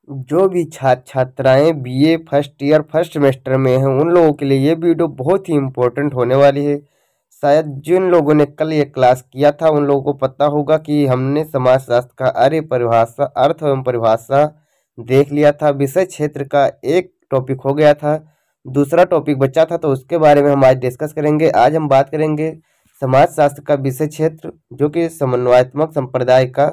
जो भी छात्र छात्राएं BA first year first semester में हैं उन लोगों के लिए ये वीडियो बहुत ही इम्पोर्टेंट होने वाली है। शायद जिन लोगों ने कल ये क्लास किया था उन लोगों को पता होगा कि हमने समाजशास्त्र का अर्थ एवं परिभाषा देख लिया था। विषय क्षेत्र का एक टॉपिक हो गया था, दूसरा टॉपिक बचा था, तो उसके बारे में हम आज डिस्कस करेंगे। आज हम बात करेंगे समाजशास्त्र का विषय क्षेत्र, जो कि समन्वयात्मक संप्रदाय का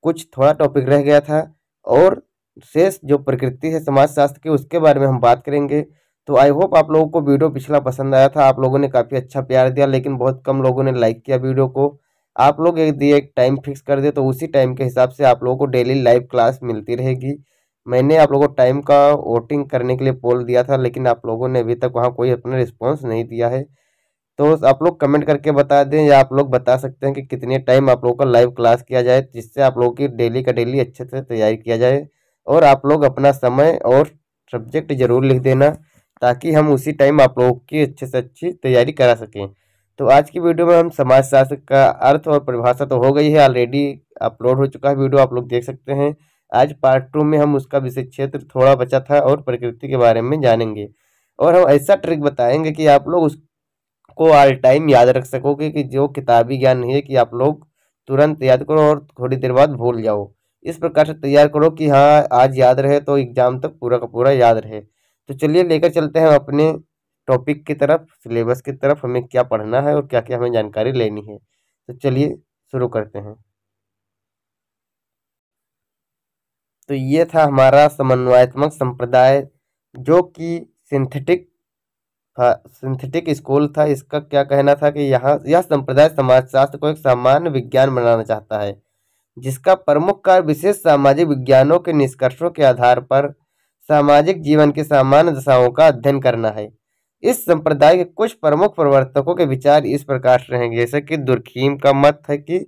कुछ थोड़ा टॉपिक रह गया था, और शेष जो प्रकृति है समाजशास्त्र की उसके बारे में हम बात करेंगे। तो आई होप आप लोगों को वीडियो पिछला पसंद आया था। आप लोगों ने काफ़ी अच्छा प्यार दिया, लेकिन बहुत कम लोगों ने लाइक किया वीडियो को। आप लोग यदि एक टाइम फिक्स कर दे तो उसी टाइम के हिसाब से आप लोगों को डेली लाइव क्लास मिलती रहेगी। मैंने आप लोगों को टाइम का वोटिंग करने के लिए पोल दिया था, लेकिन आप लोगों ने अभी तक वहाँ कोई अपना रिस्पॉन्स नहीं दिया है। तो आप लोग कमेंट करके बता दें, या आप लोग बता सकते हैं कि कितने टाइम आप लोगों का लाइव क्लास किया जाए, जिससे आप लोगों की डेली का डेली अच्छे से तैयारी किया जाए। और आप लोग अपना समय और सब्जेक्ट जरूर लिख देना, ताकि हम उसी टाइम आप लोगों की अच्छे से अच्छी तैयारी करा सकें। तो आज की वीडियो में हम समाजशास्त्र का अर्थ और परिभाषा तो हो गई है, ऑलरेडी अपलोड हो चुका है वीडियो, आप लोग देख सकते हैं। आज पार्ट 2 में हम उसका विषय क्षेत्र थोड़ा बचा था और प्रकृति के बारे में जानेंगे, और हम ऐसा ट्रिक बताएंगे कि आप लोग को ऑल टाइम याद रख सकोगे, कि जो किताबी ज्ञान नहीं है कि आप लोग तुरंत याद करो और थोड़ी देर बाद भूल जाओ। इस प्रकार से तैयार करो कि हाँ आज याद रहे तो एग्जाम तक पूरा का पूरा याद रहे। तो चलिए लेकर चलते हैं अपने टॉपिक की तरफ, सिलेबस की तरफ, हमें क्या पढ़ना है और क्या क्या हमें जानकारी लेनी है। तो चलिए शुरू करते हैं। तो ये था हमारा समन्वयात्मक संप्रदाय, जो कि सिंथेटिक सिंथेटिक स्कूल था। इसका क्या कहना था कि यह संप्रदाय समाजशास्त्र को एक सामान्य विज्ञान बनाना चाहता है, जिसका प्रमुख कार्य विशेष सामाजिक विज्ञानों के निष्कर्षों के आधार पर सामाजिक जीवन की सामान्य दशाओं का अध्ययन करना है। इस संप्रदाय के कुछ प्रमुख प्रवर्तकों के विचार इस प्रकार से रहेंगे, जैसे कि दुर्खीम का मत है कि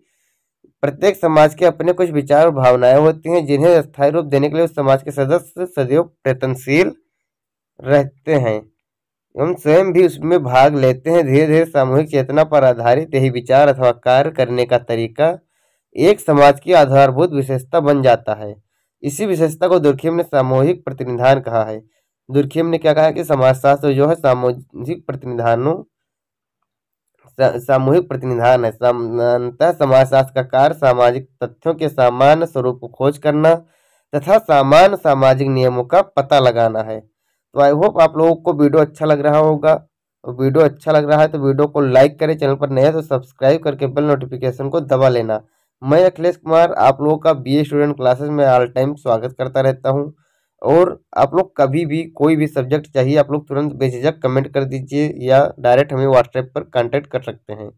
प्रत्येक समाज के अपने कुछ विचार और भावनाएं होती हैं, जिन्हें स्थायी रूप देने के लिए उस समाज के सदस्य सदैव प्रयत्नशील रहते हैं एवं स्वयं भी उसमें भाग लेते हैं। धीरे धीरे सामूहिक चेतना पर आधारित यही विचार अथवा कार्य करने का तरीका एक समाज की आधारभूत विशेषता बन जाता है। इसी विशेषता को दुर्खिम ने सामूहिक प्रतिनिधान कहा है। दुर्खिम ने क्या कहा कि समाजशास्त्र जो है सामूहिक प्रतिनिधान है। सामान्यतः समाजशास्त्र का कार्य सामाजिक तथ्यों के सामान्य स्वरूप को खोज करना तथा सामान्य सामाजिक नियमों का पता लगाना है। तो आई होप आप लोगों को वीडियो अच्छा लग रहा होगा, और वीडियो अच्छा लग रहा है तो वीडियो को लाइक करें, चैनल पर नए हैं तो सब्सक्राइब करके बेल नोटिफिकेशन को दबा लेना। मैं अखिलेश कुमार आप लोगों का बीए स्टूडेंट क्लासेस में ऑल टाइम स्वागत करता रहता हूं, और आप लोग कभी भी कोई भी सब्जेक्ट चाहिए आप लोग तुरंत बेझिझक कमेंट कर दीजिए, या डायरेक्ट हमें व्हाट्सएप पर कांटेक्ट कर सकते हैं।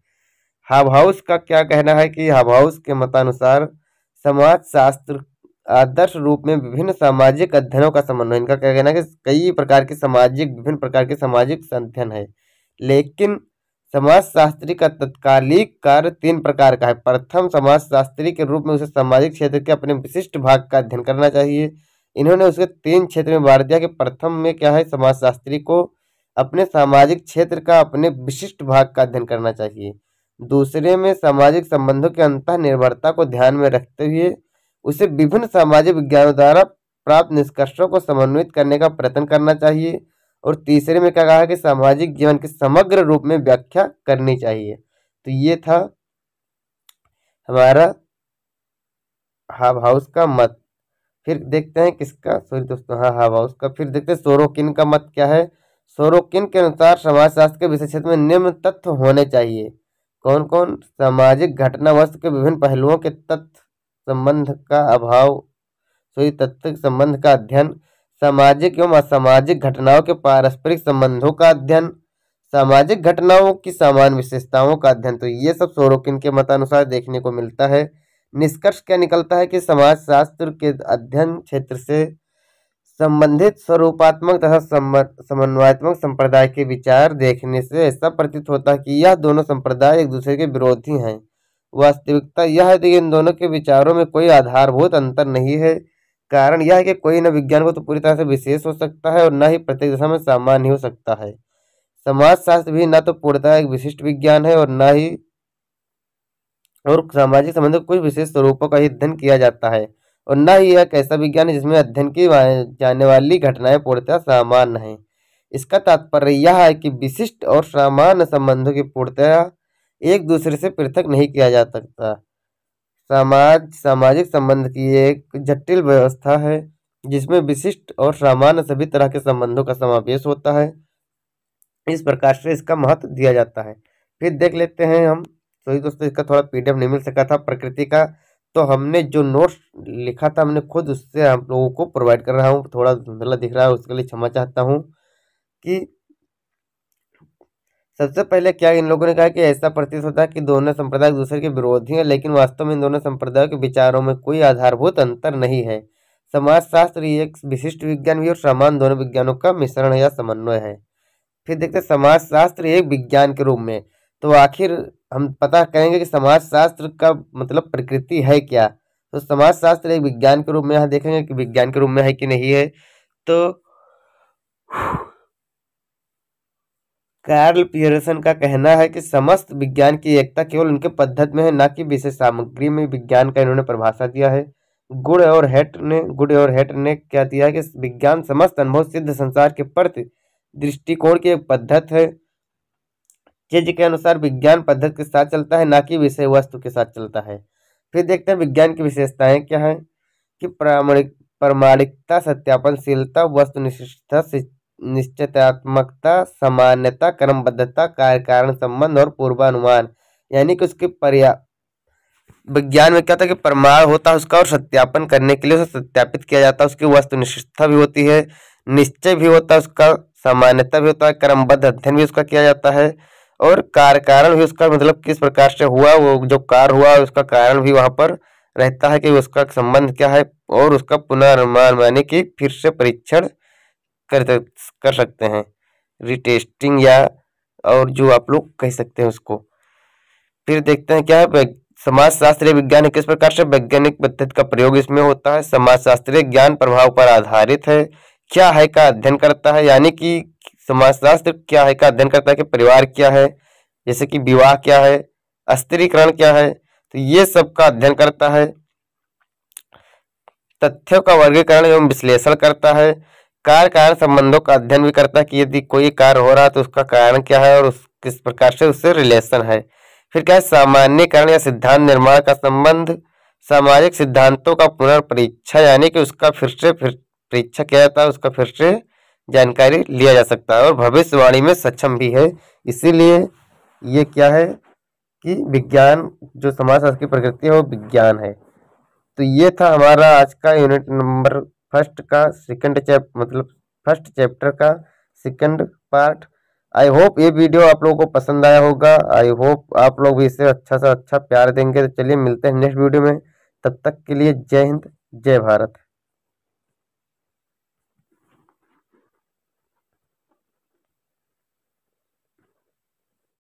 हब हाउस का क्या कहना है कि हब हाउस के मतानुसार समाज शास्त्र आदर्श रूप में विभिन्न सामाजिक अध्ययनों का समन्वय। इनका क्या कहना है कि कई प्रकार के विभिन्न प्रकार के सामाजिक अध्ययन है, लेकिन समाजशास्त्री का तत्कालिक कार्य 3 प्रकार का है। प्रथम, समाजशास्त्री के रूप में उसे सामाजिक क्षेत्र के अपने विशिष्ट भाग का अध्ययन करना चाहिए। इन्होंने उसे 3 क्षेत्र में बांट दिया कि प्रथम में क्या है, समाजशास्त्री को अपने सामाजिक क्षेत्र का अपने विशिष्ट भाग का अध्ययन करना चाहिए। दूसरे में सामाजिक संबंधों के अंतः निर्भरता को ध्यान में रखते हुए उसे विभिन्न सामाजिक विज्ञानों द्वारा प्राप्त निष्कर्षों को समन्वित करने का प्रयत्न करना चाहिए। और तीसरे में क्या कहा कि सामाजिक जीवन की समग्र रूप में व्याख्या करनी चाहिए। तो ये था हमारा हब हाउस का मत। फिर देखते हैं किसका, सॉरी दोस्तों, हाँ हब हाउस का। फिर देखते हैं सोरोकिन का मत क्या है। सोरोकिन के अनुसार समाजशास्त्र के विषय क्षेत्र में निम्न तथ्य होने चाहिए। कौन कौन? सामाजिक घटना वस्तु के विभिन्न पहलुओं के तथ्य संबंध का अभाव, सॉरी तथ्य संबंध का अध्ययन, सामाजिक एवं असामाजिक घटनाओं के पारस्परिक संबंधों का अध्ययन, सामाजिक घटनाओं की सामान्य विशेषताओं का अध्ययन। तो ये सब सोरोकिन के मतानुसार देखने को मिलता है। निष्कर्ष क्या निकलता है कि समाजशास्त्र के अध्ययन क्षेत्र से संबंधित स्वरूपात्मक तथा समन्वयात्मक संप्रदाय के विचार देखने से ऐसा प्रतीत होता है कि यह दोनों संप्रदाय एक दूसरे के विरोधी हैं। वास्तविकता यह है कि इन दोनों के विचारों में कोई आधारभूत अंतर नहीं है। कारण यह है कि कोई न विज्ञान को तो पूरी तरह से विशेष हो सकता है और न ही प्रत्येक दिशा में सामान्य हो सकता है। समाजशास्त्र भी न तो पूर्णतः एक विशिष्ट विज्ञान है और न ही और सामाजिक संबंधों के कुछ विशेष स्वरूपों का ही अध्ययन किया जाता है। और न ही यह एक ऐसा विज्ञान है जिसमें अध्ययन की जाने वाली घटनाएं पूर्णतः सामान्य हैं। इसका तात्पर्य यह है कि विशिष्ट और सामान्य संबंधों की पूर्णतः एक दूसरे से पृथक नहीं किया जा सकता। सामाजिक संबंध की एक जटिल व्यवस्था है जिसमें विशिष्ट और सामान्य सभी तरह के संबंधों का समावेश होता है। इस प्रकार से इसका महत्व दिया जाता है। फिर देख लेते हैं हम। तो दोस्तों, इसका थोड़ा पीडीएफ नहीं मिल सका था प्रकृति का, तो हमने जो नोट्स लिखा था हमने खुद उससे आप लोगों को प्रोवाइड कर रहा हूँ। थोड़ा धुंधला दिख रहा है, उसके लिए क्षमा चाहता हूँ। कि सबसे पहले क्या इन लोगों ने कहा कि ऐसा प्रतीत होता है कि दोनों संप्रदाय एक दूसरे के विरोधी हैं, लेकिन वास्तव में इन दोनों संप्रदायों के विचारों में कोई आधारभूत अंतर नहीं है। समाजशास्त्र एक विशिष्ट विज्ञान भी और सामान्य दोनों विज्ञानों का मिश्रण या समन्वय है। फिर देखते हैं समाजशास्त्र एक विज्ञान के रूप में। तो आखिर हम पता करेंगे कि समाजशास्त्र का मतलब प्रकृति है क्या। तो समाजशास्त्र एक विज्ञान के रूप में यहाँ देखेंगे कि विज्ञान के रूप में है कि नहीं है। तो कार्ल पियर्सन का कहना है कि समस्त विज्ञान की एकता केवल उनके पद्धति में है, न कि विशेष सामग्री में। विज्ञान का इन्होंने परिभाषा दिया है। गुड और हेट ने क्या दिया है कि विज्ञान समस्त अनुभव सिद्ध संसार के प्रति दृष्टिकोण की एक पद्धति है। चीज के अनुसार विज्ञान पद्धति के साथ चलता है, ना कि विषय वस्तु के साथ चलता है। फिर देखते हैं विज्ञान की विशेषताएं क्या है। कि प्रामाणिकता, सत्यापनशीलता, वस्तुनिष्ठता, निश्चयात्मकता, सामान्यता, क्रमबद्धता, कार्य कारण संबंध और पूर्वानुमान। यानी कि उसके विज्ञान में क्या था कि प्रमाण होता है उसका, और सत्यापन करने के लिए उसे सत्यापित किया जाता है। उसकी वस्तुनिष्ठता भी होती है, निश्चय भी होता है उसका, सामान्यता भी होता है, क्रमबद्ध अध्ययन भी उसका किया जाता है, और कार्य कारण भी उसका मतलब किस प्रकार से हुआ, वो जो कार्य हुआ उसका कारण भी वहां पर रहता है कि उसका संबंध क्या है, और उसका पुनर्निर्माण यानी कि फिर से परीक्षण कर सकते हैं, रिटेस्टिंग या और जो आप लोग कह सकते हैं उसको। फिर देखते हैं क्या है समाजशास्त्रीय विज्ञान किस प्रकार से वैज्ञानिक पद्धति का प्रयोग इसमें होता है। समाजशास्त्रीय ज्ञान प्रभाव पर आधारित है। क्या है का अध्ययन करता है, यानी कि समाजशास्त्र क्या है का अध्ययन करता है कि परिवार क्या है, जैसे कि विवाह क्या है, स्त्रीकरण क्या है, तो ये सब का अध्ययन करता है। तथ्यों का वर्गीकरण एवं विश्लेषण करता है। कार्य कारण संबंधों का अध्ययन भी करता है कि यदि कोई कार्य हो रहा है तो उसका कारण क्या है और किस प्रकार से उससे रिलेशन है। फिर क्या है सामान्यकरण या सिद्धांत निर्माण का संबंध। सामाजिक सिद्धांतों का पुनर्परीक्षा, यानी कि उसका फिर से परीक्षा किया जाता है, उसका फिर से जानकारी लिया जा सकता है, और भविष्यवाणी में सक्षम भी है। इसीलिए ये क्या है कि विज्ञान जो समाजशास्त्र की प्रकृति है वो विज्ञान है। तो ये था हमारा आज का यूनिट नंबर फर्स्ट चैप्टर का सेकंड पार्ट। आई होप ये वीडियो आप लोगों को पसंद आया होगा। आई होप आप लोग भी इसे अच्छा से अच्छा प्यार देंगे। तो चलिए मिलते हैं नेक्स्ट वीडियो में, तब तक के लिए जय हिंद जय भारत।